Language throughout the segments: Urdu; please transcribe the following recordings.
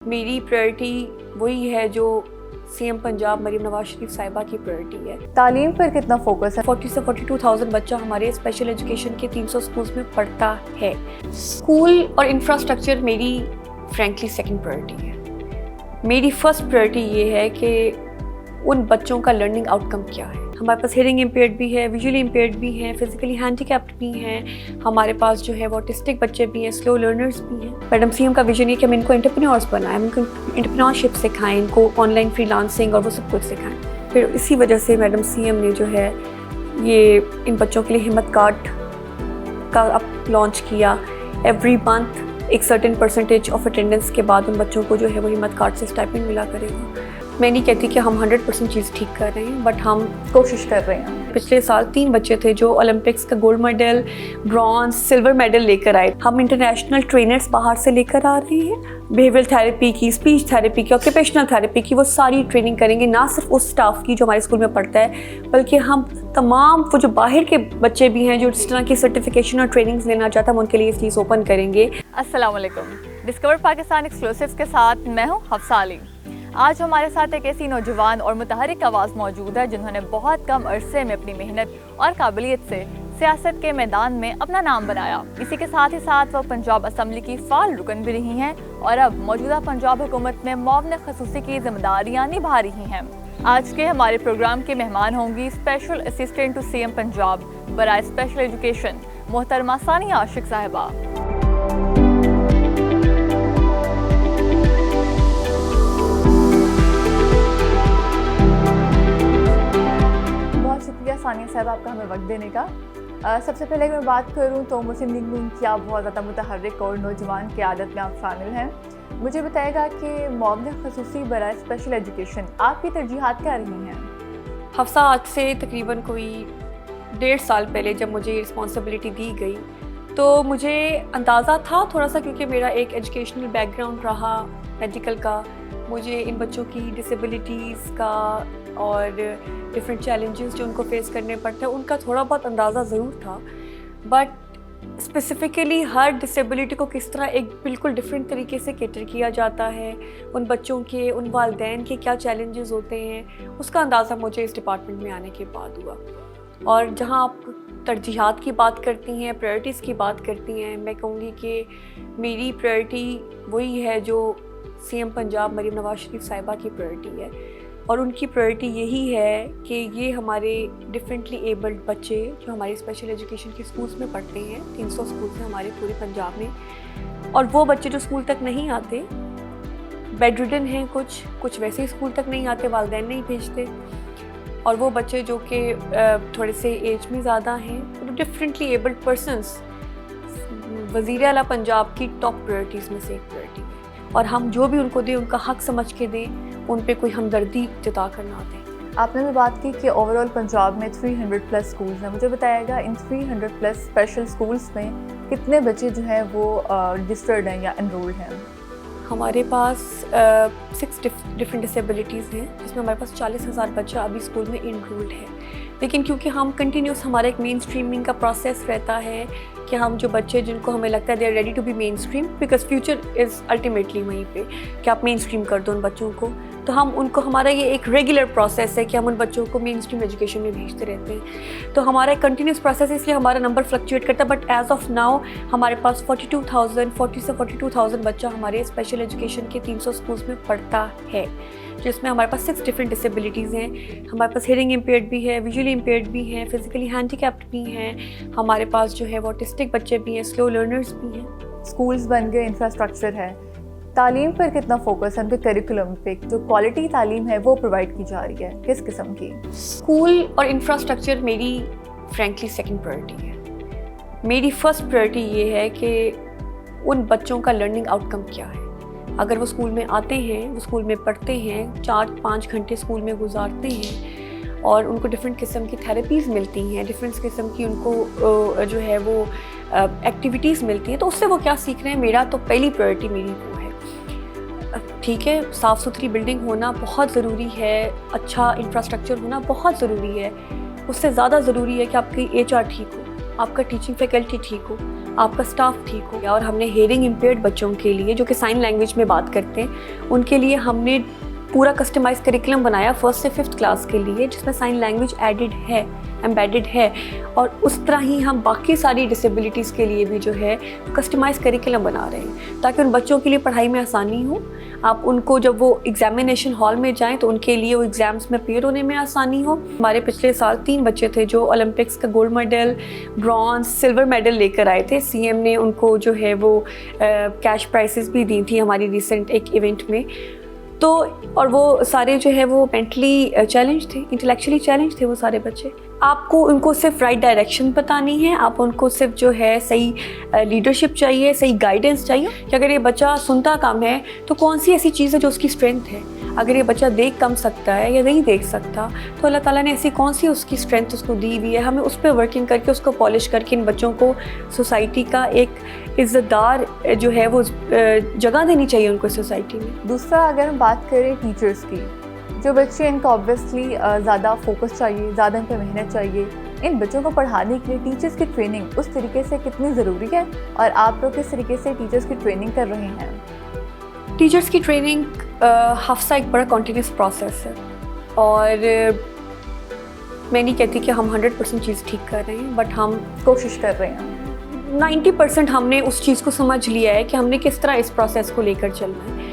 میری پرائرٹی وہی ہے جو سی ایم پنجاب مریم نواز شریف صاحبہ کی پرائرٹی ہے۔ تعلیم پر کتنا فوکس ہے؟ 40 سے 42,000 بچہ ہمارے اسپیشل ایجوکیشن کے 300 سکولز میں پڑھتا ہے۔ اسکول اور انفراسٹرکچر میری فرینکلی سیکنڈ پرائرٹی ہے۔ میری فرسٹ پرائرٹی یہ ہے کہ ان بچوں کا لرننگ آؤٹ کم کیا ہے۔ ہمارے پاس ہیئرنگ امپیئرڈ بھی ہے، ویژولی امپیئرڈ بھی ہیں، فزیکلی ہینڈی کیپڈ بھی ہیں، ہمارے پاس جو ہے وہ آٹسٹک بچے بھی ہیں، سلو لرنرز بھی ہیں۔ میڈم سی ایم کا ویژن یہ کہ ہم ان کو انٹرپرینورز بنائیں، ہم ان کو انٹرپرینورشپ سکھائیں، ان کو آن لائن فری لانسنگ اور وہ سب کچھ سکھائیں۔ پھر اسی وجہ سے میڈم سی ایم نے جو ہے یہ ان بچوں کے لیے ہمت کارڈ کا اب لانچ کیا۔ ایوری منتھ ایک سرٹن پرسنٹیج آف اٹینڈنس کے بعد ان بچوں کو جو ہے وہ ہمت کارڈ سے اسٹائپنڈ ملا کرے گا۔ میں نہیں کہتی کہ ہم 100% چیز ٹھیک کر رہے ہیں، بٹ ہم کوشش کر رہے ہیں۔ پچھلے سال 3 بچے تھے جو اولمپکس کا gold medal, bronze, silver medal لے کر آئے۔ ہم انٹرنیشنل ٹرینرز باہر سے لے کر آ رہے ہیں، بیہیویئرل تھیراپی کی، اسپیچ تھیراپی کی، آکوپیشنل تھیراپی کی، وہ ساری ٹریننگ کریں گے، نہ صرف اس اسٹاف کی جو ہمارے اسکول میں پڑھتا ہے، بلکہ ہم تمام وہ جو باہر کے بچے بھی ہیں جو اس طرح کی سرٹیفکیشن اور ٹریننگز لینا چاہتا ہیں، ہم ان کے لیے اس چیز اوپن کریں گے۔ السلام علیکم، ڈسکور پاکستان ایکسکلوسیوز کے ساتھ میں ہوں حفصہ علی۔ آج ہمارے ساتھ ایک ایسی نوجوان اور متحرک آواز موجود ہے جنہوں نے بہت کم عرصے میں اپنی محنت اور قابلیت سے سیاست کے میدان میں اپنا نام بنایا۔ اسی کے ساتھ ہی ساتھ وہ پنجاب اسمبلی کی فعال رکن بھی رہی ہیں اور اب موجودہ پنجاب حکومت میں معاون خصوصی کی ذمہ داریاں نبھا رہی ہیں۔ آج کے ہمارے پروگرام کے مہمان ہوں گی special assistant to C M Punjab برائے اسپیشل ایجوکیشن محترمہ ثانیہ عاشق صاحبہ۔ شکریہ ثانیہ صاحب آپ کا ہمیں وقت دینے کا۔ سب سے پہلے میں بات کروں تو مسلم لیگ نون کی آپ بہت زیادہ متحرک اور نوجوان قیادت میں آپ شامل ہیں۔ مجھے بتائے گا کہ معاون خصوصی برائے اسپیشل ایجوکیشن آپ کی ترجیحات کیا رہی ہیں؟ حفصہ، آج سے تقریباً کوئی 1.5 سال پہلے جب مجھے یہ رسپانسبلٹی دی گئی تو مجھے اندازہ تھا تھوڑا سا، کیونکہ میرا ایک ایجوکیشنل بیک گراؤنڈ رہا میڈیکل کا، مجھے ان بچوں کی ڈسیبلٹیز کا اور ڈفرینٹ چیلنجز جو ان کو فیس کرنے پڑتے ہیں ان کا تھوڑا بہت اندازہ ضرور تھا، بٹ اسپیسیفکلی ہر ڈسیبلٹی کو کس طرح ایک بالکل ڈفرینٹ طریقے سے کیٹر کیا جاتا ہے، ان بچوں کے، ان والدین کے کیا چیلنجز ہوتے ہیں، اس کا اندازہ مجھے اس ڈپارٹمنٹ میں آنے کے بعد ہوا۔ اور جہاں آپ ترجیحات کی بات کرتی ہیں، پرائرٹیز کی بات کرتی ہیں، میں کہوں گی کہ میری پرائرٹی وہی ہے جو سی ایم پنجاب مریم نواز شریف صاحبہ کی پرائرٹی ہے، اور ان کی پرائرٹی یہی ہے کہ یہ ہمارے ڈفرینٹلی ایبلڈ بچے جو ہمارے اسپیشل ایجوکیشن کے اسکولس میں پڑھتے ہیں، 300 سکولس ہیں ہمارے پورے پنجاب میں، اور وہ بچے جو اسکول تک نہیں آتے، بیڈ ریڈن ہیں، کچھ ویسے اسکول تک نہیں آتے، والدین نہیں بھیجتے، اور وہ بچے جو کہ تھوڑے سے ایج میں زیادہ ہیں، ڈفرینٹلی ایبلڈ پرسنس وزیر اعلیٰ پنجاب کی ٹاپ پرائرٹیز میں سے ایک پرائرٹی ہے، اور ہم جو بھی ان کو دیں ان کا حق سمجھ کے دیں، ان پہ کوئی ہمدردی جتا کر نہ دیں۔ آپ نے بھی بات کی کہ اوور آل پنجاب میں 300+ اسکولز ہیں، مجھے بتائے گا ان 300+ اسپیشل اسکولس میں کتنے بچے جو ہیں وہ رجسٹرڈ ہیں یا انرولڈ ہیں؟ ہمارے پاس 6 ڈفرینٹ ڈسیبلٹیز ہیں، جس میں ہمارے پاس 40,000 بچہ ابھی اسکول میں انرولڈ ہے، لیکن کیونکہ ہم کنٹینیوس ہمارا ایک مین اسٹریمنگ کا پروسیس رہتا ہے کہ ہم جو بچے جن کو ہمیں لگتا ہے they are ready to be mainstream, because future is ultimately وہیں پہ کہ آپ مین اسٹریم کر دو ان بچوں کو، تو ہم ان کو، ہمارا یہ ایک ریگولر پروسیس ہے کہ ہم ان بچوں کو مین اسٹریم ایجوکیشن میں بھیجتے رہتے ہیں، تو ہمارا ایک کنٹینیوس پروسیس ہے، اس لیے ہمارا نمبر فلکچویٹ کرتا ہے، بٹ ایز آف ناؤ ہمارے پاس 40 سے 42,000 بچہ ہمارے اسپیشل ایجوکیشن کے 300 سکولس میں پڑھتا ہے، جس میں ہمارے پاس 6 ڈفرینٹ ڈسیبلٹیز ہیں۔ ہمارے پاس ہیئرنگ امپیئرڈ بھی ہے، ویژولی امپیئرڈ بھی ہیں، فزیکلی ہینڈی کیپڈ بھی ہیں، ہمارے پاس جو ہے وہ آٹسٹک بچے بھی ہیں، سلو لرنرز بھی ہیں۔ اسکولز بن گئے، انفراسٹرکچر ہے، تعلیم پر کتنا فوکس ہے؟ ان کے کریکولم پہ جو کوالٹی تعلیم ہے وہ پرووائڈ کی جا رہی ہے کس قسم کی؟ اسکول اور انفراسٹرکچر میری فرینکلی سیکنڈ پرائرٹی ہے۔ میری فرسٹ پرائرٹی یہ ہے کہ ان بچوں کا لرننگ آؤٹ کم کیا ہے۔ اگر وہ اسکول میں آتے ہیں، وہ اسکول میں پڑھتے ہیں، 4-5 گھنٹے اسکول میں گزارتے ہیں، اور ان کو ڈفرینٹ قسم کی تھیراپیز ملتی ہیں، ڈفرینٹ قسم کی ان کو جو ہے وہ ایکٹیویٹیز ملتی ہیں، تو اس سے وہ کیا سیکھ رہے ہیں، میرا تو پہلی پرائرٹی میری وہ ہے۔ ٹھیک ہے، صاف ستھری بلڈنگ ہونا بہت ضروری ہے، اچھا انفراسٹرکچر ہونا بہت ضروری ہے، اس سے زیادہ ضروری ہے کہ آپ کی HR ٹھیک ہو، آپ کا ٹیچنگ فیکلٹی ٹھیک ہو، آپ کا اسٹاف ٹھیک ہو گیا. اور ہم نے ہیئرنگ امپیئرڈ بچوں کے لیے جو کہ سائن لینگویج میں بات کرتے ہیں ان کے لیے ہم نے پورا کسٹمائز کریکولم بنایا 1st سے 5th کلاس کے لیے, جس میں سائن لینگویج ایڈڈ ہے, ایمبیڈڈ ہے. اور اس طرح ہی ہم باقی ساری ڈسیبلٹیز کے لیے بھی جو ہے کسٹمائز کریکولم بنا رہے ہیں تاکہ ان بچوں کے لیے پڑھائی میں آسانی ہو. آپ ان کو جب وہ ایگزامینیشن ہال میں جائیں تو ان کے لیے وہ ایگزامس میں اپیئر ہونے میں آسانی ہو. ہمارے پچھلے سال 3 بچے تھے جو اولمپکس کا gold medal, bronze, silver medal لے کر آئے تھے. سی ایم نے ان کو جو ہے وہ کیش پرائزز بھی دی تھی ہماری ریسنٹ ایک ایونٹ میں. تو اور وہ سارے جو ہے وہ مینٹلی چیلنج تھے, انٹلیکچولی چیلنج تھے وہ سارے بچے. آپ کو ان کو صرف رائٹ ڈائریکشن بتانی ہے, آپ ان کو صرف جو ہے صحیح لیڈرشپ چاہیے, صحیح گائیڈنس چاہیے کہ اگر یہ بچہ سنتا کم ہے تو کون سی ایسی چیز ہے جو اس کی اسٹرینتھ ہے. اگر یہ بچہ دیکھ کم سکتا ہے یا نہیں دیکھ سکتا تو اللہ تعالیٰ نے ایسی کون سی اس کی اسٹرینتھ اس کو دی ہوئی ہے. ہمیں اس پہ ورکنگ کر کے اس کو پالش کر کے ان بچوں کو سوسائٹی کا ایک عزت دار جو ہے وہ جگہ دینی چاہیے ان کو سوسائٹی میں. دوسرا اگر ہم بات کریں ٹیچرس کی, جو بچے ان کو آبویسلی زیادہ فوکس چاہیے, زیادہ ان پہ محنت چاہیے, ان بچوں کو پڑھانے کے لیے ٹیچرس کی ٹریننگ اس طریقے سے کتنی ضروری ہے اور آپ لوگ کس طریقے سے ٹیچرس کی ٹریننگ کر رہے ہیں؟ ٹیچرس کی ٹریننگ ہفتہ ایک بڑا کنٹینیوس پروسیس ہے اور میں نہیں کہتی کہ ہم 100% چیز ٹھیک کر رہے ہیں, بٹ ہم کوشش کر رہے ہیں. 90% ہم نے اس چیز کو سمجھ لیا ہے کہ ہم نے کس طرح اس پروسیس کو لے کر چلنا ہے.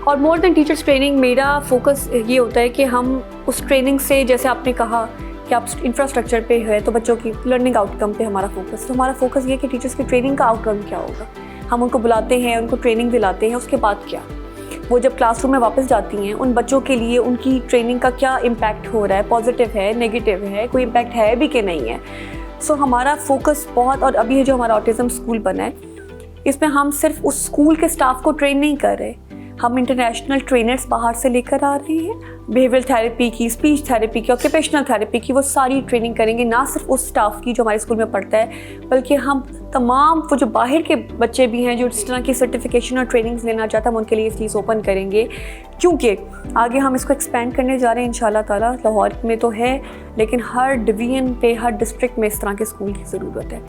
اور مور دین ٹیچرس ٹریننگ میرا فوکس یہ ہوتا ہے کہ ہم اس ٹریننگ سے, جیسے آپ نے کہا کہ آپ انفراسٹرکچر پہ ہے تو بچوں کی لرننگ آؤٹ کم پہ ہمارا فوکس, تو ہمارا فوکس یہ ہے کہ ٹیچرس کی ٹریننگ کا آؤٹ کم کیا ہوگا. ہم ان کو بلاتے ہیں, ان کو ٹریننگ دلاتے ہیں, اس کے بعد کیا, وہ جب کلاس روم میں واپس جاتی ہیں ان بچوں کے لیے ان کی ٹریننگ کا کیا امپیکٹ ہو رہا ہے, پازیٹیو ہے, نیگیٹیو ہے, کوئی امپیکٹ ہے بھی کہ نہیں ہے. سو ہمارا فوکس بہت, اور ابھی جو ہمارا آٹزم اسکول بنا ہے اس میں ہم صرف اس اسکول کے اسٹاف کو ٹرین نہیں کر رہے, ہم انٹرنیشنل ٹرینرز باہر سے لے کر آ رہے ہیں. بیہیویئر تھیراپی کی, اسپیچ تھیراپی کی, آکیوپیشنل تھیراپی کی, وہ ساری ٹریننگ کریں گے, نہ صرف اس اسٹاف کی جو ہمارے اسکول میں پڑھتا ہے بلکہ ہم تمام وہ جو باہر کے بچے بھی ہیں جو اس طرح کی سرٹیفکیشن اور ٹریننگز لینا چاہتا ہے ہم ان کے لیے یہ چیز اوپن کریں گے. کیونکہ آگے ہم اس کو ایکسپینڈ کرنے جا رہے ہیں انشاءاللہ تعالیٰ. لاہور میں تو ہے لیکن ہر ڈویژن پہ, ہر ڈسٹرکٹ میں اس طرح کے اسکول کی ضرورت ہے.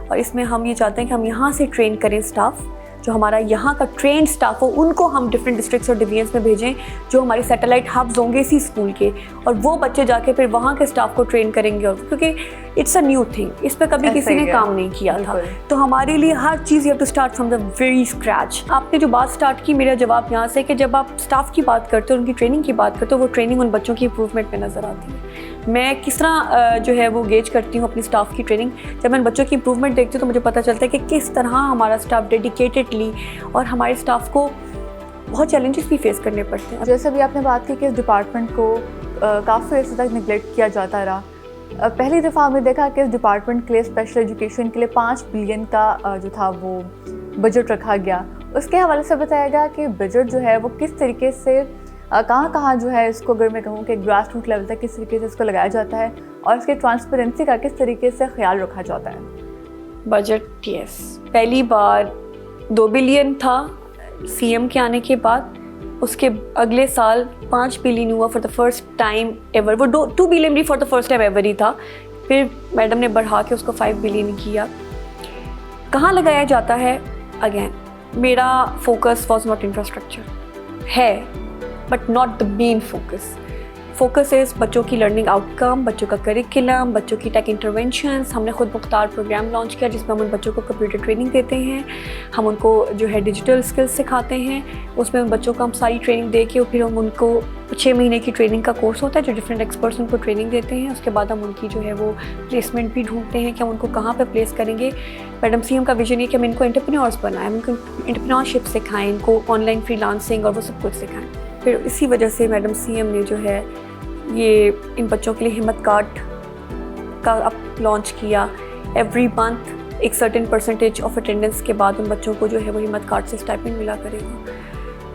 اور اس میں ہم یہ چاہتے ہیں کہ ہم یہاں سے ٹرین کریں اسٹاف, جو ہمارا یہاں کا ٹرینڈ اسٹاف ہو ان کو ہم ڈفرینٹ ڈسٹرکٹس اور ڈویژنس میں بھیجیں جو ہمارے سیٹلائٹ ہبز ہوں گے اسی اسکول کے, اور وہ بچے جا کے پھر وہاں کے اسٹاف کو ٹرین کریں گے. اور کیونکہ اٹس اے نیو تھنگ, اس پہ کبھی کسی نے کام نہیں کیا تھا, تو ہمارے لیے ہر چیز you have to start from the very scratch. آپ نے جو بات اسٹارٹ کی, میرا جواب یہاں سے کہ جب آپ اسٹاف کی بات کرتے ہو, ان کی ٹریننگ کی بات کرتے ہو, وہ ٹریننگ ان بچوں کی امپروومنٹ میں نظر آتی ہے. میں کس طرح جو ہے وہ گیج کرتی ہوں اپنی اسٹاف کی ٹریننگ, جب میں بچوں کی امپروومنٹ دیکھتی ہوں تو مجھے پتہ چلتا ہے کہ کس طرح ہمارا اسٹاف ڈیڈیکیٹڈلی, اور ہمارے اسٹاف کو بہت چیلنجز بھی فیس کرنے پڑتے ہیں. جیسے بھی آپ نے بات کی کہ اس ڈپارٹمنٹ کو کافی عرصے تک نگلیکٹ کیا جاتا رہا, پہلی دفعہ ہم نے دیکھا کہ اس ڈپارٹمنٹ کے لیے اسپیشل ایجوکیشن کے لیے 5 بلین کا جو تھا وہ بجٹ رکھا گیا. اس کے حوالے سے بتایا گیا کہ بجٹ جو ہے وہ کس طریقے سے کہاں کہاں جو ہے اس کو, اگر میں کہوں کہ گراس روٹ لیول تک کس طریقے سے اس کو لگایا جاتا ہے, اور اس کے ٹرانسپیرنسی کا کس طریقے سے خیال رکھا جاتا ہے. بجٹ یس, پہلی بار 2 بلین تھا سی ایم کے آنے کے بعد, اس کے اگلے سال 5 بلین ہوا for the first time ever. وہ 2 بلین بھی for the first time ever ہی تھا, پھر میڈم نے بڑھا کے اس کو 5 بلین کیا. کہاں لگایا جاتا ہے, اگین میرا فوکس واز ناٹ انفراسٹرکچر, ہے but not the main focus. Focus is بچوں کی لرننگ آؤٹ کم, بچوں کا کریکولم, بچوں کی ٹیک انٹرونشنس. ہم نے خود مختار پروگرام لانچ کیا جس میں ہم ان بچوں کو کمپیوٹر ٹریننگ دیتے ہیں, ہم ان کو جو ہے ڈیجیٹل اسکلس سکھاتے ہیں. اس میں ان بچوں کو ہم ساری ٹریننگ دے کے پھر ہم ان کو 6 مہینے کی ٹریننگ کا کورس ہوتا ہے جو ڈفرینٹ ایکسپرٹس ان کو ٹریننگ دیتے ہیں. اس کے بعد ہم ان کی جو ہے وہ پلیسمنٹ بھی ڈھونڈتے ہیں کہ ہم ان کو کہاں پہ پلیس کریں گے. میڈم سی ایم کا ویژن یہ کہ ہم ان کو انٹرپرینورس بنائیں, ہم ان کو انٹرپرینورشپ سکھائیں, ان کو آن لائن فری لانسنگ اور وہ سب کچھ سکھائیں. پھر اسی وجہ سے میڈم سی ایم نے جو ہے یہ ان بچوں کے لیے ہمت کارڈ کا اب لانچ کیا. ایوری منتھ ایک سرٹن پرسنٹیج آف اٹینڈنس کے بعد ان بچوں کو جو ہے وہ ہمت کارڈ سے اسٹائپنڈ ملا کرے گا.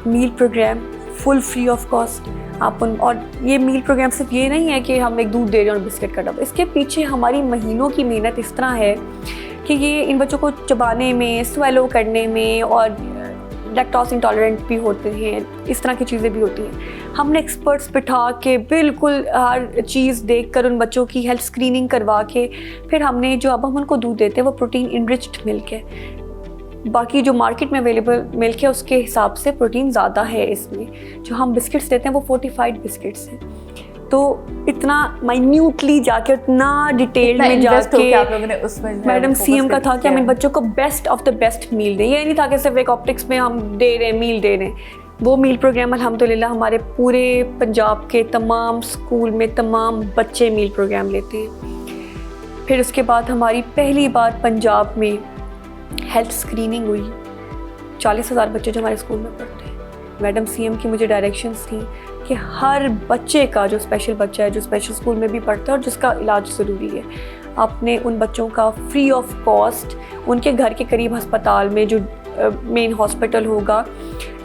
میل program full free of cost. آپ ان, اور یہ میل پروگرام صرف یہ نہیں ہے کہ ہم ایک دودھ دے رہے ہیں اور بسکٹ کا ڈبہ, اس کے پیچھے ہماری مہینوں کی محنت اس طرح ہے کہ یہ ان بچوں کو چبانے میں, سویلو کرنے میں اور لیکٹوز انٹالرنٹ بھی ہوتے ہیں, اس طرح کی چیزیں بھی ہوتی ہیں. ہم نے ایکسپرٹس بٹھا کے بالکل ہر چیز دیکھ کر ان بچوں کی ہیلتھ اسکریننگ کروا کے پھر ہم نے جو اب ہم ان کو دودھ دیتے ہیں وہ پروٹین انرچڈ ملک ہے. باقی جو مارکیٹ میں اویلیبل ملک ہے اس کے حساب سے پروٹین زیادہ ہے اس میں. جو ہم بسکٹس دیتے ہیں وہ فورٹیفائڈ بسکٹس ہیں. تو اتنا مائنیوٹلی جا کے اتنا ڈیٹیل میں جا کے میڈم سی ایم کا تھا کہ ہم ان بچوں کو بیسٹ آف دا بیسٹ میل دیں. یہ نہیں تھا کہ صرف ایک آپٹکس میں ہم دے رہے ہیں میل دے رہے ہیں. وہ میل پروگرام الحمدللہ ہمارے پورے پنجاب کے تمام اسکول میں تمام بچے میل پروگرام لیتے ہیں. پھر اس کے بعد ہماری پہلی بار پنجاب میں ہیلتھ اسکریننگ ہوئی. 40,000 بچے جو ہمارے اسکول میں پڑھتے ہیں. میڈم سی ایم کی مجھے ڈائریکشنس تھیں کہ ہر بچے کا جو اسپیشل بچہ ہے جو اسپیشل اسکول میں بھی پڑھتا ہے اور جس کا علاج ضروری ہے, آپ نے ان بچوں کا فری آف کاسٹ ان کے گھر کے قریب ہسپتال میں جو مین ہاسپٹل ہوگا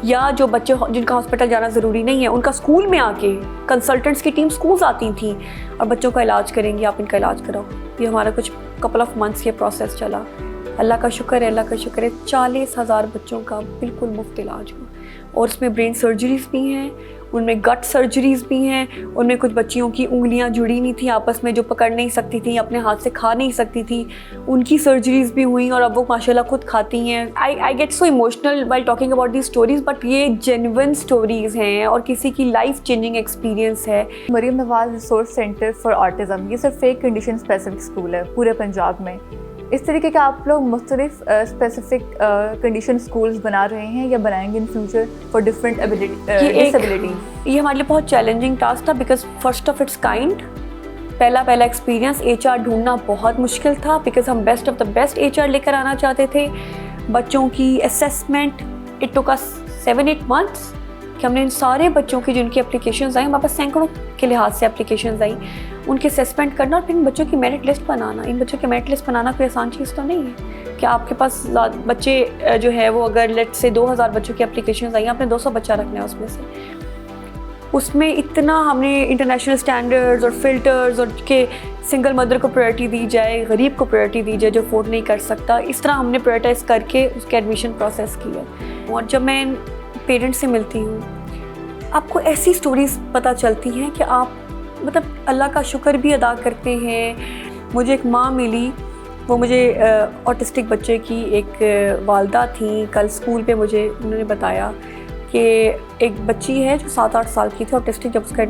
یا جو بچے جن کا ہاسپٹل جانا ضروری نہیں ہے ان کا اسکول میں آ کے کنسلٹنٹس کی ٹیم اسکولز آتی تھیں اور بچوں کا علاج کریں گی. آپ ان کا علاج کراؤ. یہ ہمارا کچھ کپل آف منتھس یہ پروسیس چلا. اللہ کا شکر ہے, اللہ کا شکر ہے 40,000 بچوں کا بالکل مفت علاج ہوا. اور اس میں برین سرجریز بھی ہیں, ان میں گٹ سرجریز بھی ہیں, ان میں کچھ بچیوں کی انگلیاں جڑی نہیں تھیں آپس میں جو پکڑ نہیں سکتی تھیں, اپنے ہاتھ سے کھا نہیں سکتی تھیں, ان کی سرجریز بھی ہوئیں اور اب وہ ماشاءاللہ خود کھاتی ہیں. I get so emotional while talking about these stories, but یہ جینوئن اسٹوریز ہیں اور کسی کی لائف چینجنگ ایکسپیرینس ہے. Maryam Nawaz resource centre for autism یہ صرف ایک کنڈیشن اسپیسیفک اسکول ہے پورے پنجاب میں. اس طریقے کے آپ لوگ مختلف اسپیسیفک کنڈیشن اسکولز بنا رہے ہیں یا بنائیں گے in future for different disabilities? یہ ہمارے لیے بہت چیلنجنگ ٹاسک تھا because first of its kind پہلا ایکسپیرینس. HR ڈھونڈنا بہت مشکل تھا بیکاز ہم best of the best HR لے کر آنا چاہتے تھے. بچوں کی assessment it took us 7-8 months کہ ہم نے ان سارے بچوں کی جن کی اپلیکیشنز آئیں, ہمارے پاس سینکڑوں کے لحاظ سے اپلیکیشنز آئیں, ان کی اسیسمنٹ کرنا اور پھر ان بچوں کی میرٹ لسٹ بنانا. ان بچوں کی میرٹ لسٹ بنانا کوئی آسان چیز تو نہیں ہے کہ آپ کے پاس بچے جو ہے وہ اگر لیٹ سے 2,000 بچوں کی اپلیکیشنز آئیں, آپ نے 200 بچہ رکھنا ہے اس میں سے. اس میں اتنا ہم نے انٹرنیشنل اسٹینڈرڈز اور فلٹرز اور کہ سنگل مدر کو پرائرٹی دی جائے, غریب کو پرائرٹی دی جائے جو افورڈ نہیں کر سکتا, اس طرح ہم نے پرائرٹائز کر کے اس کے ایڈمیشن پروسیس کیا. اور جب میں پیرنٹس سے ملتی ہوں آپ کو ایسی سٹوریز پتہ چلتی ہیں کہ آپ مطلب اللہ کا شکر بھی ادا کرتے ہیں. مجھے ایک ماں ملی, وہ مجھے آٹسٹک بچے کی ایک والدہ تھیں. کل اسکول پہ مجھے انہوں نے بتایا کہ ایک بچی ہے جو 7-8 سال کی تھی آٹسٹک, جب اس کا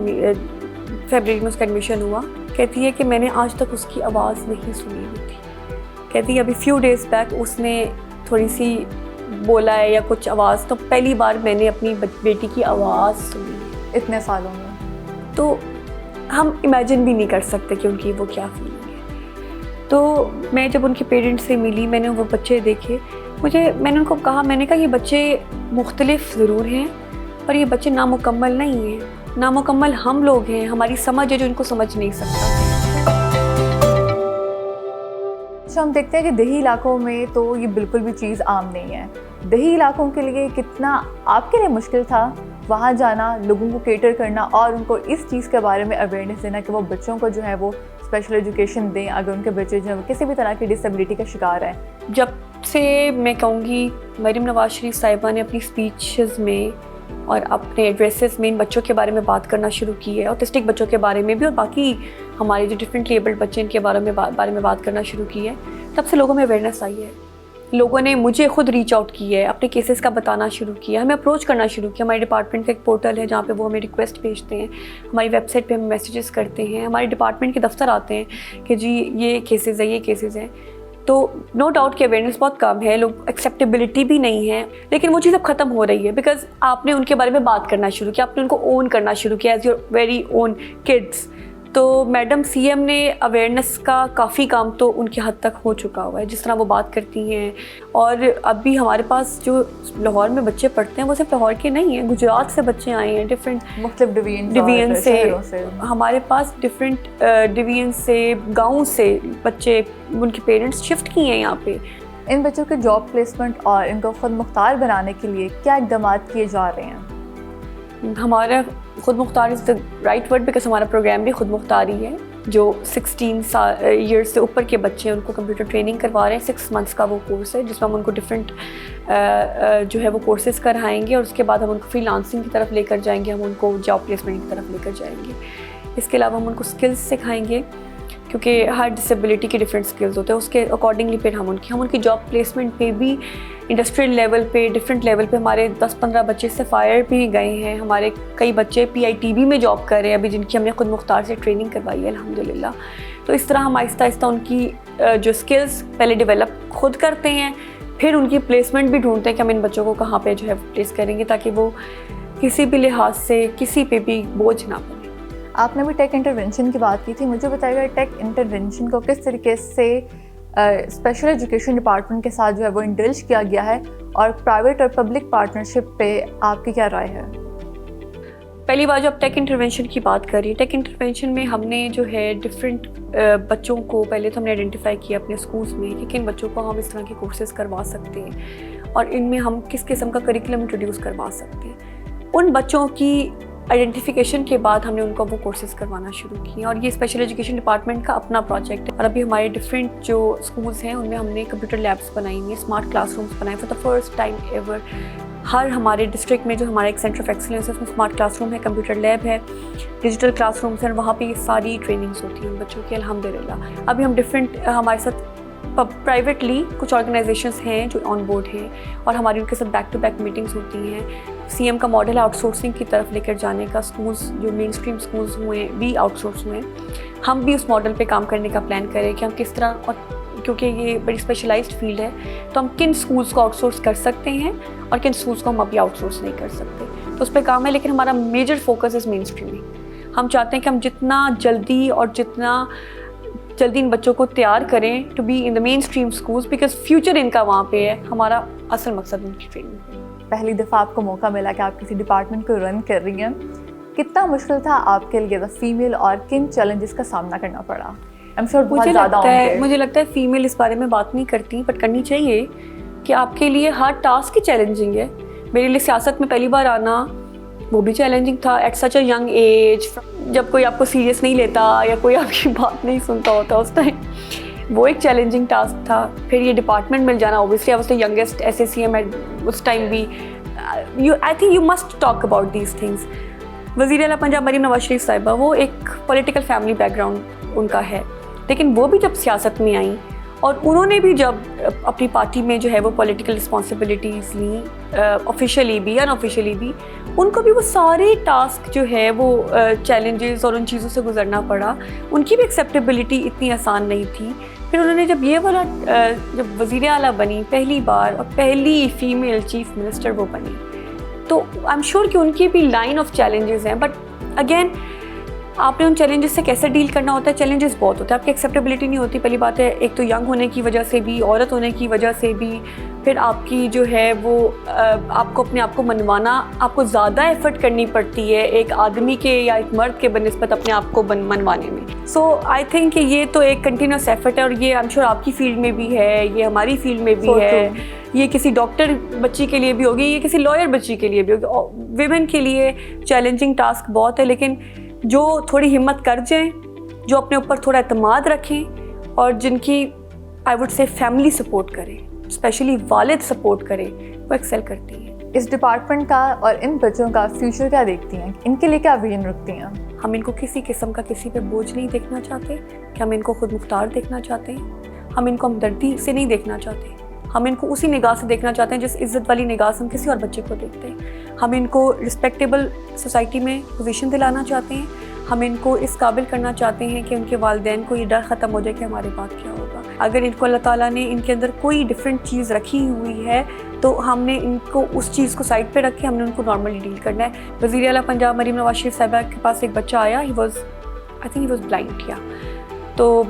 فیبرری میں اس کا ایڈمیشن ہوا. کہتی ہے کہ میں نے آج تک اس کی آواز نہیں سنی ہوئی تھی. کہتی ہے ابھی فیو ڈیز بیک اس نے تھوڑی سی بولا ہے یا کچھ آواز, تو پہلی بار میں نے اپنی بیٹی کی آواز سنی اتنے سالوں میں. تو ہم امیجن بھی نہیں کر سکتے کہ ان کی وہ کیا فیلنگ ہے. تو میں جب ان کے پیرنٹس سے ملی, میں نے وہ بچے دیکھے, میں نے ان کو کہا, میں نے کہا یہ بچے مختلف ضرور ہیں پر یہ بچے نامکمل نہیں ہیں. نامکمل ہم لوگ ہیں, ہماری سمجھ ہے جو ان کو سمجھ نہیں سکتا. ہم دیکھتے ہیں کہ دیہی علاقوں میں تو یہ بالکل بھی چیز عام نہیں ہے. دیہی علاقوں کے لیے کتنا آپ کے لیے مشکل تھا وہاں جانا, لوگوں کو کیٹر کرنا اور ان کو اس چیز کے بارے میں اویئرنیس دینا کہ وہ بچوں کو جو ہے وہ اسپیشل ایجوکیشن دیں اگر ان کے بچے جو ہے وہ کسی بھی طرح کی ڈسیبلٹی کا شکار ہیں؟ جب سے میں کہوں گی مریم نواز شریف صاحبہ نے اپنی اسپیچز میں اور اپنے ایڈریسز میں ان بچوں کے بارے میں بات کرنا شروع کی ہے, آٹسٹک بچوں کے بارے میں بھی اور باقی ہمارے جو ڈفرینٹلی ایبلڈ بچے ان کے بارے میں بات کرنا شروع کی ہے, تب سے لوگوں میں اویئرنیس آئی ہے. لوگوں نے مجھے خود ریچ آؤٹ کی ہے, اپنے کیسز کا بتانا شروع کیا, ہمیں اپروچ کرنا شروع کیا. ہمارے ڈپارٹمنٹ کا ایک پورٹل ہے جہاں پہ وہ ہمیں ریکویسٹ بھیجتے ہیں, ہماری ویب سائٹ پہ ہمیں میسیجز کرتے ہیں, ہمارے ڈپارٹمنٹ کے دفتر آتے ہیں کہ جی یہ کیسز ہیں, یہ کیسز ہیں. تو نو ڈاؤٹ کہ اویئرنیس بہت کم ہے, لوگ ایکسیپٹیبلٹی بھی نہیں ہے, لیکن وہ چیز اب ختم ہو رہی ہے بیکاز آپ نے ان کے بارے میں بات کرنا شروع کیا, آپ نے ان کو اون کرنا شروع کیا as your very own kids. تو میڈم سی ایم نے اویئرنیس کا کافی کام تو ان کے حد تک ہو چکا ہوا ہے, جس طرح وہ بات کرتی ہیں. اور اب بھی ہمارے پاس جو لاہور میں بچے پڑھتے ہیں وہ صرف لاہور کے نہیں ہیں, گجرات سے بچے آئے ہیں, ڈفرینٹ مختلف ڈویژن سے. ہمارے پاس ڈفرینٹ ڈویژن سے, گاؤں سے بچے, ان کے پیرنٹس شفٹ کیے ہیں یہاں پہ. ان بچوں کے جاب پلیسمنٹ اور ان کو خود مختار بنانے کے لیے کیا اقدامات کیے جا رہے ہیں؟ ہمارا خود مختار از دا رائٹ ورڈ بیکاز ہمارا پروگرام بھی خود مختاری ہے. جو 16 ایئرس سے اوپر کے بچے ہیں ان کو کمپیوٹر ٹریننگ کروا رہے ہیں. 6 months کا وہ کورس ہے جس میں ہم ان کو ڈفرینٹ جو ہے وہ کورسز کرائیں گے اور اس کے بعد ہم ان کو فری لانسنگ کی طرف لے کر جائیں گے, ہم ان کو جاب پلیسمنٹ کی طرف لے کر جائیں گے. اس کے علاوہ ہم ان کو اسکلز سکھائیں گے کیونکہ ہر ڈسیبلٹی کے ڈفرینٹ اسکلز ہوتے ہیں, اس کے اکارڈنگلی پھر ہم ان کی جاب پلیسمنٹ پہ بھی انڈسٹریل لیول پہ ڈفرینٹ لیول پہ ہمارے 10-15 بچے سفائر بھی گئے ہیں. ہمارے کئی بچے PITB میں جاب کر رہے ہیں ابھی, جن کی ہم نے خود مختار سے ٹریننگ کروائی ہے الحمدللہ. تو اس طرح ہم آہستہ آہستہ ان کی جو اسکلز پہلے ڈیولپ خود کرتے ہیں, پھر ان کی پلیسمنٹ بھی ڈھونڈتے ہیں کہ ہم ان بچوں کو کہاں پہ جو ہے پلیس کریں گے تاکہ وہ کسی بھی لحاظ سے کسی پہ بھی بوجھ نہ بنے. آپ نے بھی ٹیک انٹرونشن کی بات کی تھی, مجھے بتائیے گا ٹیک انٹرونشن کو کس طریقے سے اسپیشل ایجوکیشن ڈپارٹمنٹ کے ساتھ جو ہے وہ انڈلج کیا گیا ہے, اور پرائیویٹ اور پبلک پارٹنرشپ پہ آپ کی کیا رائے ہے؟ پہلی بار جب ٹیک انٹرونشن کی بات کری, ٹیک انٹرونشن میں ہم نے جو ہے ڈفرینٹ بچوں کو پہلے تو ہم نے آئیڈینٹیفائی کیا اپنے اسکولس میں کہ کن بچوں کو ہم اس طرح کے کورسز کروا سکتے ہیں اور ان میں ہم کس قسم کا کریکولم انٹروڈیوس کروا سکتے ہیں. ان بچوں کی آئیڈینٹیفیکیشن کے بعد ہم نے ان کو وہ کورسز کروانا شروع کیے, اور یہ اسپیشل ایجوکیشن ڈپارٹمنٹ کا اپنا پروجیکٹ ہے. اور ابھی ہمارے ڈفرینٹ جو اسکولس ہیں ان میں ہم نے کمپیوٹر لیبس بنائی ہوئی ہیں, اسمارٹ کلاس رومس بنائے for the first time ever. ہر ہمارے ڈسٹرکٹ میں جو ہمارا ایک سینٹر آف ایکسلنس ہے اس میں اسمارٹ کلاس روم ہے, کمپیوٹر لیب ہے, ڈیجیٹل کلاس رومس ہیں, وہاں پہ یہ ساری ٹریننگس ہوتی ہیں ان بچوں کی الحمدللہ. ابھی ہم ڈفرینٹ ہمارے ساتھ پرائیویٹلی کچھ آرگنائزیشنس ہیں جو آن بورڈ ہیں اور ہماری ان کے ساتھ بیک ٹو بیک میٹنگس ہوتی ہیں. CM کا ماڈل ہے آؤٹ سورسنگ کی طرف لے کر جانے کا, اسکولس جو مین اسٹریم اسکولس ہوئے بھی آؤٹ سورس ہوئے ہیں, ہم بھی اس ماڈل پہ کام کرنے کا پلان کریں کہ ہم کس طرح, اور کیونکہ یہ بڑی اسپیشلائزڈ فیلڈ ہے تو ہم کن اسکولس کو آؤٹ سورس کر سکتے ہیں اور کن اسکولس کو ہم ابھی آؤٹ سورس نہیں کر سکتے, تو اس پہ کام ہے. لیکن ہمارا میجر فوکس ہے مین اسٹریمنگ. ہم چاہتے ہیں کہ ہم جتنا جلدی ان بچوں کو تیار کریں to be in the mainstream schools, because future ان کا وہاں پہ ہے. ہمارا اصل مقصد ان کی ٹریننگ ہے. پہلی دفعہ آپ کو موقع ملا کہ آپ کسی ڈپارٹمنٹ کو رن کر رہی ہیں, کتنا مشکل تھا آپ کے لیے ایز اے فیمیل, اور کن چیلنجز کا سامنا کرنا پڑا؟ مجھے لگتا ہے فیمیل اس بارے میں بات نہیں کرتی, بٹ کرنی چاہیے کہ آپ کے لیے ہر ٹاسک ہی چیلنجنگ ہے. میرے لیے سیاست میں پہلی بار آنا وہ بھی چیلنجنگ تھا at such a young age, جب کوئی آپ کو سیریس نہیں لیتا یا کوئی آپ کی بات نہیں سنتا ہوتا اس ٹائم, وہ ایک چیلنجنگ ٹاسک تھا. پھر یہ ڈپارٹمنٹ مل جانا, obviously I was the youngest SACM اس ٹائم بھی. I think you must talk about these things. وزیر اعلیٰ پنجاب مریم نواز شریف صاحبہ, وہ ایک پولیٹیکل فیملی بیک گراؤنڈ ان کا ہے, لیکن وہ بھی جب سیاست میں آئیں اور انہوں نے بھی جب اپنی پارٹی میں جو ہے وہ پولیٹیکل رسپانسبلٹیز لیں, آفیشیلی بھی ان آفیشیلی بھی, ان کو بھی وہ سارے ٹاسک جو ہے وہ چیلنجز اور ان چیزوں سے گزرنا پڑا. ان کی بھی ایکسیپٹیبلٹی اتنی آسان نہیں تھی. پھر انہوں نے جب یہ والا جب وزیر اعلیٰ بنی پہلی بار اور پہلی فیمیل چیف منسٹر وہ بنی, تو آئی ایم شیور کہ ان کی بھی لائن آف چیلنجز ہیں. بٹ اگین آپ نے ان چیلنجز سے کیسے ڈیل کرنا ہوتا ہے, چیلنجز بہت ہوتے ہیں, آپ کی ایکسیپٹیبلٹی نہیں ہوتی. پہلی بات ہے ایک تو ینگ ہونے کی وجہ سے بھی, عورت ہونے کی وجہ سے بھی, پھر آپ کی جو ہے وہ آپ کو اپنے آپ کو منوانا, آپ کو زیادہ ایفرٹ کرنی پڑتی ہے ایک آدمی کے یا ایک مرد کے بنسبت اپنے آپ کو منوانے میں. سو آئی تھنک کہ یہ تو ایک کنٹینیوس ایفرٹ ہے, اور یہ آئی ایم شیور آپ کی فیلڈ میں بھی ہے, یہ ہماری فیلڈ میں بھی ہے, یہ کسی ڈاکٹر بچی کے لیے بھی ہوگی, یہ کسی لائر بچی کے لیے بھی ہوگی. ویمن کے لیے چیلنجنگ ٹاسک بہت ہے, لیکن جو تھوڑی ہمت کر جائیں, جو اپنے اوپر تھوڑا اعتماد رکھیں, اور جن کی I would say family support کرے, اسپیشلی والد سپورٹ کرے, وہ ایکسل کرتی ہیں. اس ڈپارٹمنٹ کا اور ان بچوں کا فیوچر کیا دیکھتی ہیں, ان کے لیے کیا ویژن رکھتی ہیں؟ ہم ان کو کسی قسم کا کسی پہ بوجھ نہیں دیکھنا چاہتے, کہ ہم ان کو خود مختار دیکھنا چاہتے ہیں. ہم ان کو ہمدردی سے نہیں دیکھنا چاہتے, ہم ان کو اسی نگاہ سے دیکھنا چاہتے ہیں جس عزت والی نگاہ سے ہم کسی اور بچے کو دیکھتے ہیں. ہم ان کو رسپیکٹیبل سوسائٹی میں پوزیشن دلانا چاہتے ہیں. ہم ان کو اس قابل کرنا چاہتے ہیں کہ ان کے والدین کو یہ ڈر ختم ہو جائے کہ ہمارے بعد کیا ہوگا. اگر ان کو اللہ تعالیٰ نے ان کے اندر کوئی ڈفرینٹ چیز رکھی ہوئی ہے تو ہم نے ان کو اس چیز کو سائڈ پہ رکھ کے ہم نے ان کو نارملی ڈیل کرنا ہے. وزیر اعلیٰ پنجاب مریم نواز شریف صاحبہ کے پاس ایک بچہ آیا, I think he was blind کیا, تو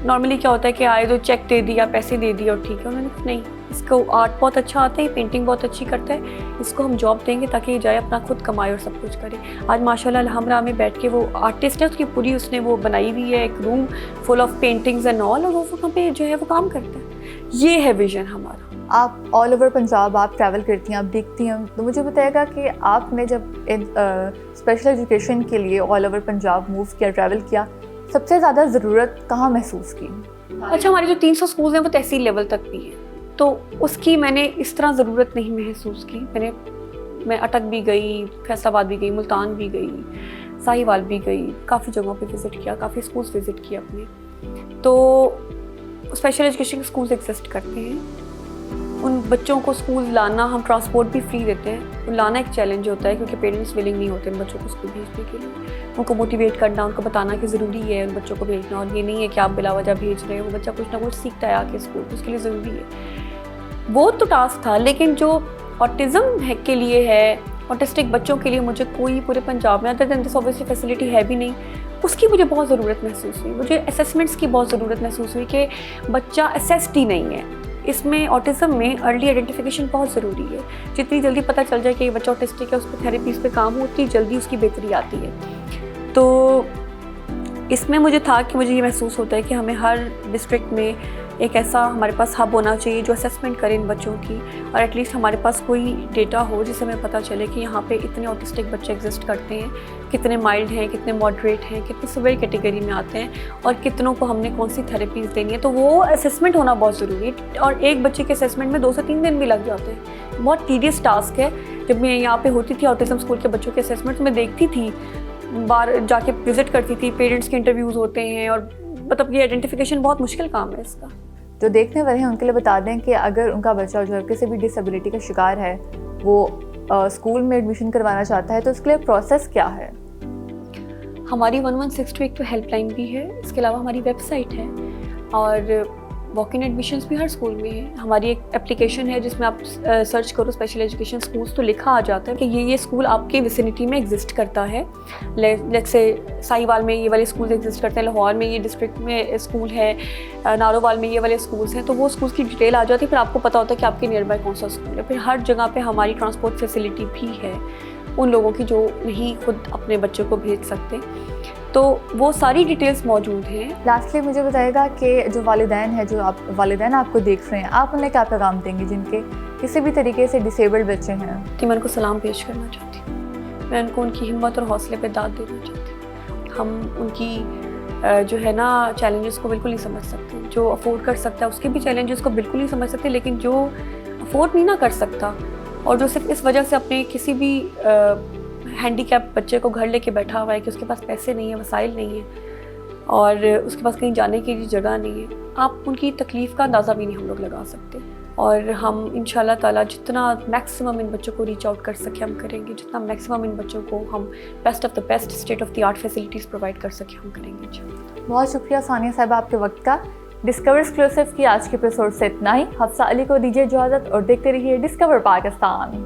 نارملی کیا ہوتا ہے کہ آئے تو چیک دے دیا, پیسے دے دیا اور ٹھیک ہے. انہوں نے نہیں, اس کو آرٹ بہت اچھا آتا ہے, پینٹنگ بہت اچھی کرتا ہے, اس کو ہم جاب دیں گے تاکہ یہ جائے اپنا خود کمائے اور سب کچھ کرے. آج ماشاء اللہ الحمرہ میں بیٹھ کے وہ آرٹسٹ ہے, اس کی پوری اس نے وہ بنائی ہوئی ہے ایک room full of paintings and all, اور وہ وہاں پہ جو ہے وہ کام کرتا ہے. یہ ہے ویژن ہمارا. آپ آل اوور پنجاب آپ ٹریول کرتی ہیں, آپ دیکھتی ہیں, تو مجھے بتائے گا کہ آپ نے جب اسپیشل ایجوکیشن کے لیے آل اوور پنجاب موو کیا, ٹریول کیا, سب سے زیادہ ضرورت کہاں محسوس کی؟ اچھا، ہمارے جو 300 اسکولز ہیں وہ تحصیل لیول تک بھی ہیں، تو اس کی میں نے اس طرح ضرورت نہیں محسوس کی. میں اٹک بھی گئی، فیصل آباد بھی گئی، ملتان بھی گئی، ساہیوال بھی گئی، کافی جگہوں پہ وزٹ کیا، کافی اسکولس وزٹ کیا اپنے. تو اسپیشل ایجوکیشن کے اسکولس ایگزسٹ کرتے ہیں. ان بچوں کو اسکول لانا، ہم ٹرانسپورٹ بھی فری دیتے ہیں. وہ لانا ایک چیلنج ہوتا ہے کیونکہ پیرنٹس ولنگ نہیں ہوتے ان بچوں کو اسکول بھیجنے کے لیے. ان کو موٹیویٹ کرنا، ان کو بتانا کہ ضروری ہے ان بچوں کو بھیجنا، اور یہ نہیں ہے کہ آپ بلا وجہ بھیج رہے ہیں. وہ بچہ کچھ نہ کچھ سیکھتا ہے آ کے اسکول، اس کے لیے ضروری ہے. وہ تو ٹاسک تھا، لیکن جو آٹزم کے لیے ہے، آٹسٹک بچوں کے لیے مجھے کوئی پورے پنجاب میں ادر دین دس اوبویسلی فیسلٹی ہے بھی نہیں. اس کی مجھے بہت ضرورت محسوس ہوئی. مجھے اسیسمنٹس کی بہت ضرورت محسوس ہوئی کہ بچہ اسیسڈ ہی نہیں ہے. اس میں آٹزم میں ارلی آئیڈینٹیفیکیشن بہت ضروری ہے. جتنی جلدی پتہ چل جائے کہ یہ بچہ آٹسٹک ہے، اس پہ تھیراپیز پہ کام ہو، اتنی جلدی اس کی بہتری آتی ہے. تو اس میں مجھے تھا کہ مجھے یہ محسوس ہوتا ہے کہ ہمیں ہر ڈسٹرکٹ میں ایک ایسا ہمارے پاس ہب ہونا چاہیے جو اسیسمنٹ کرے ان بچوں کی، اور ایٹ لیسٹ ہمارے پاس کوئی ڈیٹا ہو جس سے ہمیں پتہ چلے کہ یہاں پہ اتنے آٹسٹک بچے ایگزسٹ کرتے ہیں، کتنے مائلڈ ہیں، کتنے ماڈریٹ ہیں، کتنے سیویئر کیٹیگری میں آتے ہیں، اور کتنوں کو ہم نے کون سی تھیراپیز دینی ہے. تو وہ اسیسمنٹ ہونا بہت ضروری ہے. اور ایک بچے کے اسیسمنٹ میں 2 سے 3 دن بھی لگ جاتے ہیں. بہت ٹیڈیس ٹاسک ہے. جب میں یہاں پہ ہوتی تھی آٹزم اسکول کے بچوں کے اسیسمنٹ، میں دیکھتی تھی، بار جا کے وزٹ کرتی تھی، پیرنٹس کے انٹرویوز ہوتے ہیں، اور مطلب یہ آئیڈینٹیفیکیشن بہت مشکل کام ہے اس کا. جو دیکھنے والے ہیں ان کے لیے بتا دیں کہ اگر ان کا بچہ جو ہے کسی بھی ڈسیبلٹی کا شکار ہے، وہ اسکول میں ایڈمیشن کروانا چاہتا ہے، تو اس کے لیے پروسیس کیا ہے؟ ہماری 1162 ایک تو ہیلپ لائن بھی ہے. اس کے علاوہ ہماری ویب سائٹ ہے، اور واک ان ایڈمیشنس بھی ہر اسکول میں ہیں. ہماری ایک اپلیکیشن ہے جس میں آپ سرچ کرو اسپیشل ایجوکیشن اسکولس، تو لکھا آ جاتا ہے کہ یہ اسکول آپ کے ویسینٹی میں ایگزسٹ کرتا ہے. جیسے ساہیوال میں یہ والے اسکولس ایگزسٹ کرتے ہیں، لاہور میں یہ ڈسٹرکٹ میں اسکول ہے، نارووال میں یہ والے اسکولس ہیں. تو وہ اسکولس کی ڈیٹیل آ جاتی ہے، پھر آپ کو پتہ ہوتا ہے کہ آپ کے نیئر بائی کون سا اسکول ہے. پھر ہر جگہ پہ ہماری ٹرانسپورٹ فیسلٹی بھی ہے ان لوگوں کی جو نہیں خود اپنے بچوں کو بھیج سکتے. تو وہ ساری ڈیٹیلز موجود ہیں. لاسٹلی مجھے بتائے گا کہ جو والدین ہیں، جو والدین آپ کو دیکھ رہے ہیں، آپ انہیں کیا پیغام دیں گے جن کے کسی بھی طریقے سے ڈسیبلڈ بچے ہیں؟ کہ میں ان کو سلام پیش کرنا چاہتی ہوں. میں ان کو ان کی ہمت اور حوصلے پہ داد دینا چاہتی ہوں. ہم ان کی جو ہے نا چیلنجز کو بالکل نہیں سمجھ سکتے. جو افورڈ کر سکتا ہے اس کے بھی چیلنجز کو بالکل نہیں سمجھ سکتے، لیکن جو افورڈ نہیں نہ کر سکتا، اور جو صرف اس وجہ سے اپنے کسی بھی ہینڈی کیپ بچے کو گھر لے کے بیٹھا ہوا ہے کہ اس کے پاس پیسے نہیں ہیں، وسائل نہیں ہیں، اور اس کے پاس کہیں جانے کی جگہ نہیں ہے، آپ ان کی تکلیف کا اندازہ بھی نہیں ہم لوگ لگا سکتے. اور ہم انشاءاللہ تعالیٰ جتنا میکسیمم ان بچوں کو ریچ آؤٹ کر سکے ہم کریں گے. جتنا میکسیمم ان بچوں کو ہم best of the best state of the art facilities provide کر سکے ہم کریں گے. بہت شکریہ ثانیہ صاحبہ آپ کے وقت کا. ڈسکور ایکسکلوسیو کی آج کے ایپیسوڈ سے اتنا ہی. حفصہ علی کو دیجیے اجازت اور دیکھتے رہیے ڈسکور پاکستان.